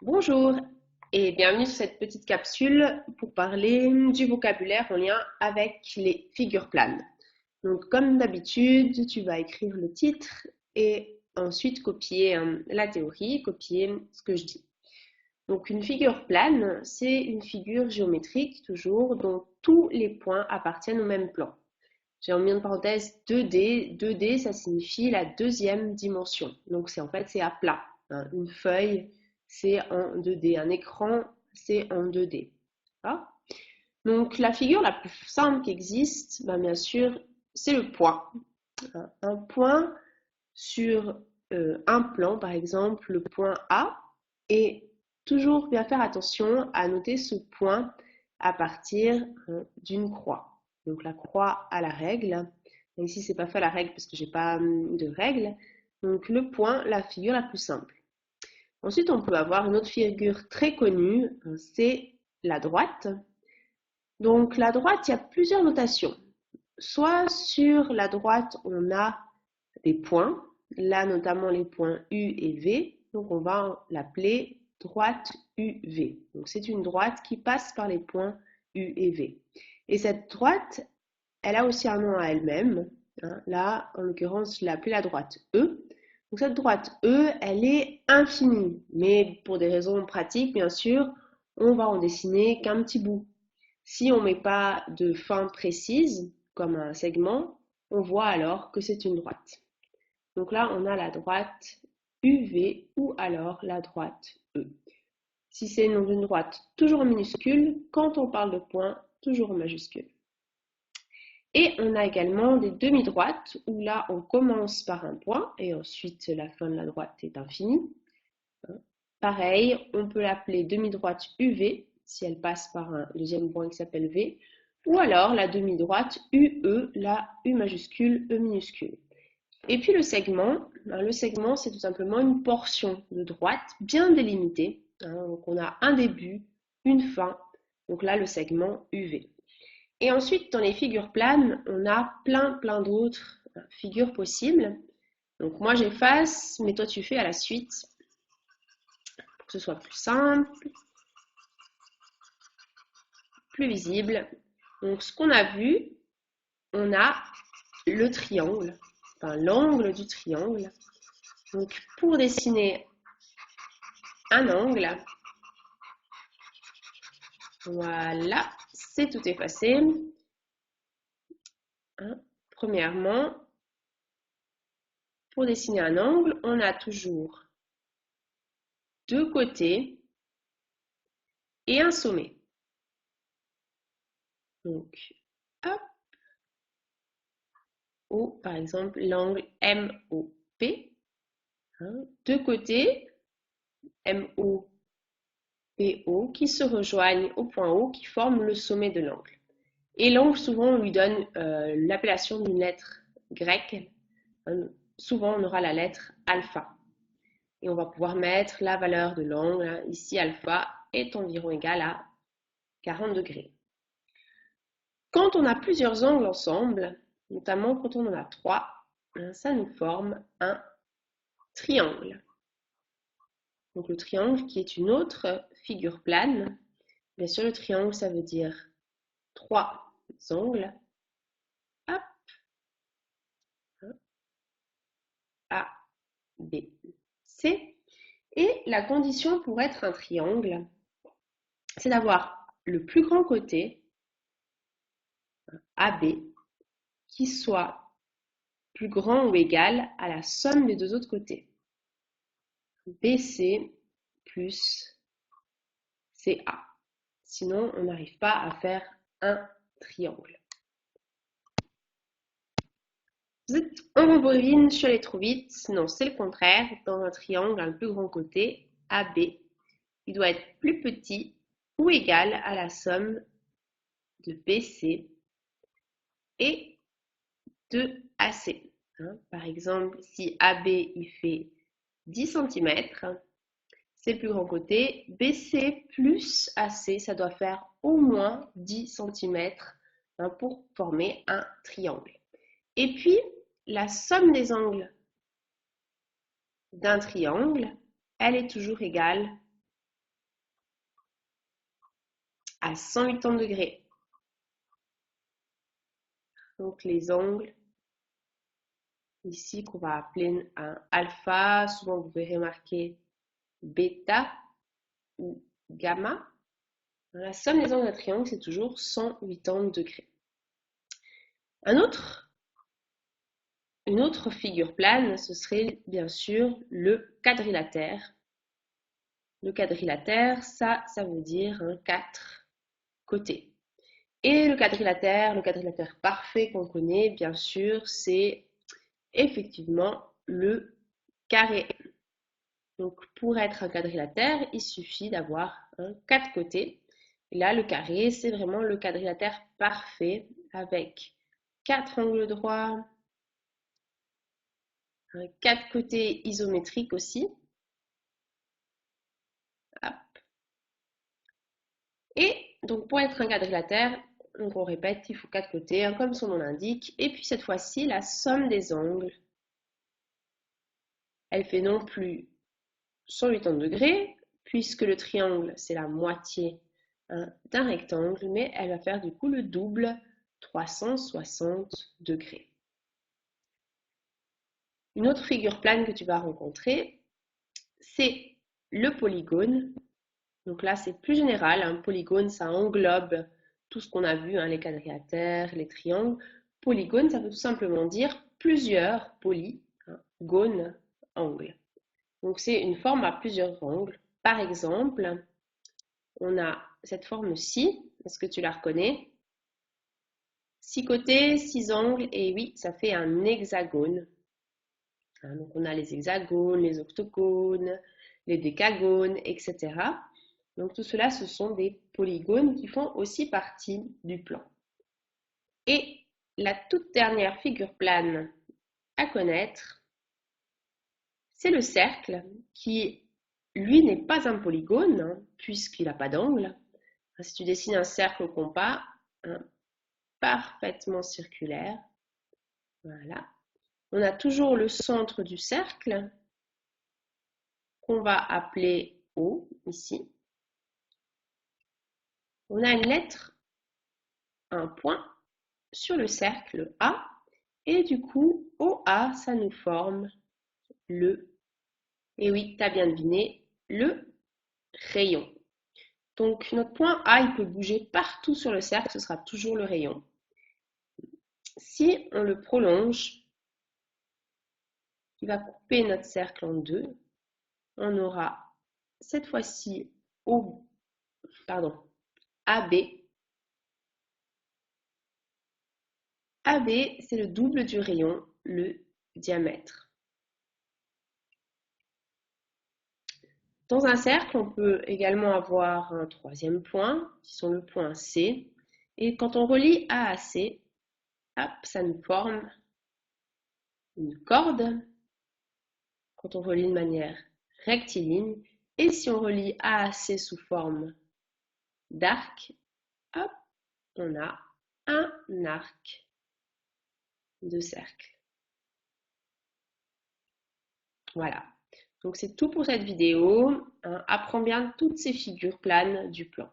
Bonjour et bienvenue sur cette petite capsule pour parler du vocabulaire en lien avec les figures planes. Donc comme d'habitude, tu vas écrire le titre et ensuite copier la théorie, copier ce que je dis. Donc une figure plane, c'est une figure géométrique toujours dont tous les points appartiennent au même plan. J'ai mis en parenthèse 2D. 2D, ça signifie la deuxième dimension. Donc c'est à plat. Une feuille, c'est en 2D. Un écran, c'est en 2D. D'accord. Donc la figure la plus simple qui existe, bien sûr, c'est le point. Un point sur un plan, par exemple le point A, et toujours bien faire attention à noter ce point à partir d'une croix. Donc la croix à la règle. Ici, c'est pas fait à la règle parce que j'ai pas de règle. Donc le point, la figure la plus simple. Ensuite, on peut avoir une autre figure très connue, c'est la droite. Donc la droite, il y a plusieurs notations. Soit sur la droite, on a des points, là notamment les points U et V, donc on va l'appeler droite UV. Donc c'est une droite qui passe par les points U et V. Et cette droite, elle a aussi un nom à elle-même. Là, en l'occurrence, je l'ai appelée la droite E. Donc cette droite E, elle est infinie, mais pour des raisons pratiques, bien sûr, on va en dessiner qu'un petit bout. Si on ne met pas de fin précise, comme un segment, on voit alors que c'est une droite. Donc là, on a la droite UV ou alors la droite E. Si c'est une droite, toujours en minuscule. Quand on parle de point, toujours en majuscule. Et on a également des demi-droites où là, on commence par un point et ensuite la fin de la droite est infinie. Pareil, on peut l'appeler demi-droite UV si elle passe par un deuxième point qui s'appelle V, ou alors la demi-droite UE, la U majuscule, E minuscule. Et puis le segment c'est tout simplement une portion de droite bien délimitée. Donc on a un début, une fin. Donc là, le segment UV. Et ensuite, dans les figures planes, on a plein d'autres figures possibles. Donc moi, j'efface, mais toi, tu fais à la suite pour que ce soit plus simple, plus visible. Donc ce qu'on a vu, on a le triangle, enfin l'angle du triangle. Donc pour dessiner un angle, voilà, c'est tout effacé. Premièrement, pour dessiner un angle, on a toujours deux côtés et un sommet. Donc, hop, ou par exemple l'angle MOP, deux côtés MOPO qui se rejoignent au point O qui forment le sommet de l'angle. Et l'angle, souvent, on lui donne l'appellation d'une lettre grecque. Souvent, on aura la lettre alpha. Et on va pouvoir mettre la valeur de l'angle. Ici, alpha est environ égal à 40 degrés. Quand on a plusieurs angles ensemble, notamment quand on en a trois, ça nous forme un triangle. Donc le triangle qui est une autre figure plane. Bien sûr, le triangle, ça veut dire trois angles. Hop, A, B, C. Et la condition pour être un triangle, c'est d'avoir le plus grand côté, AB, qui soit plus grand ou égal à la somme des deux autres côtés. BC plus CA. Sinon, on n'arrive pas à faire un triangle. On rembobine, je suis allée trop vite. Non, c'est le contraire. Dans un triangle, un plus grand côté, AB, il doit être plus petit ou égal à la somme de BC et de AC. Par exemple, si AB il fait 10 cm, c'est le plus grand côté. BC plus AC, ça doit faire au moins 10 cm pour former un triangle. Et puis, la somme des angles d'un triangle, elle est toujours égale à 180 degrés. Donc les angles, ici qu'on va appeler un alpha, souvent vous verrez marqué bêta ou gamma. La somme des angles d'un triangle, c'est toujours 180 degrés. Une autre figure plane, ce serait bien sûr le quadrilatère. Le quadrilatère, ça veut dire 4 côtés. Et le quadrilatère parfait qu'on connaît, bien sûr, c'est effectivement le carré. Donc, pour être un quadrilatère, il suffit d'avoir 4 côtés. Et là, le carré, c'est vraiment le quadrilatère parfait avec 4 angles droits, 4 côtés isométriques aussi. Hop. Et donc, pour être un quadrilatère, donc on répète, il faut 4 côtés, comme son nom l'indique. Et puis cette fois-ci, la somme des angles, elle fait non plus 180 degrés, puisque le triangle, c'est la moitié d'un rectangle, mais elle va faire du coup le double, 360 degrés. Une autre figure plane que tu vas rencontrer, c'est le polygone. Donc là, c'est plus général. Un polygone, ça englobe tout ce qu'on a vu, les quadrilatères, les triangles. Polygone, ça veut tout simplement dire plusieurs polygones, angles. Donc c'est une forme à plusieurs angles. Par exemple, on a cette forme-ci. Est-ce que tu la reconnais? 6 côtés, 6 angles, et oui, ça fait un hexagone. Donc on a les hexagones, les octogones, les décagones, etc. Donc tout cela, ce sont des polygones qui font aussi partie du plan. Et la toute dernière figure plane à connaître, c'est le cercle qui, lui, n'est pas un polygone puisqu'il n'a pas d'angle. Si tu dessines un cercle au compas, parfaitement circulaire, voilà. On a toujours le centre du cercle qu'on va appeler O ici. On a une lettre, un point sur le cercle A et du coup OA ça nous forme et oui, tu as bien deviné, le rayon. Donc notre point A il peut bouger partout sur le cercle, ce sera toujours le rayon. Si on le prolonge, il va couper notre cercle en deux. On aura cette fois-ci AB. AB, c'est le double du rayon, le diamètre. Dans un cercle, on peut également avoir un troisième point, qui sont le point C. Et quand on relie A à C, hop, ça nous forme une corde. Quand on relie de manière rectiligne. Et si on relie A à C sous forme d'arc, hop, on a un arc de cercle. Voilà. Donc c'est tout pour cette vidéo. Apprends bien toutes ces figures planes du plan.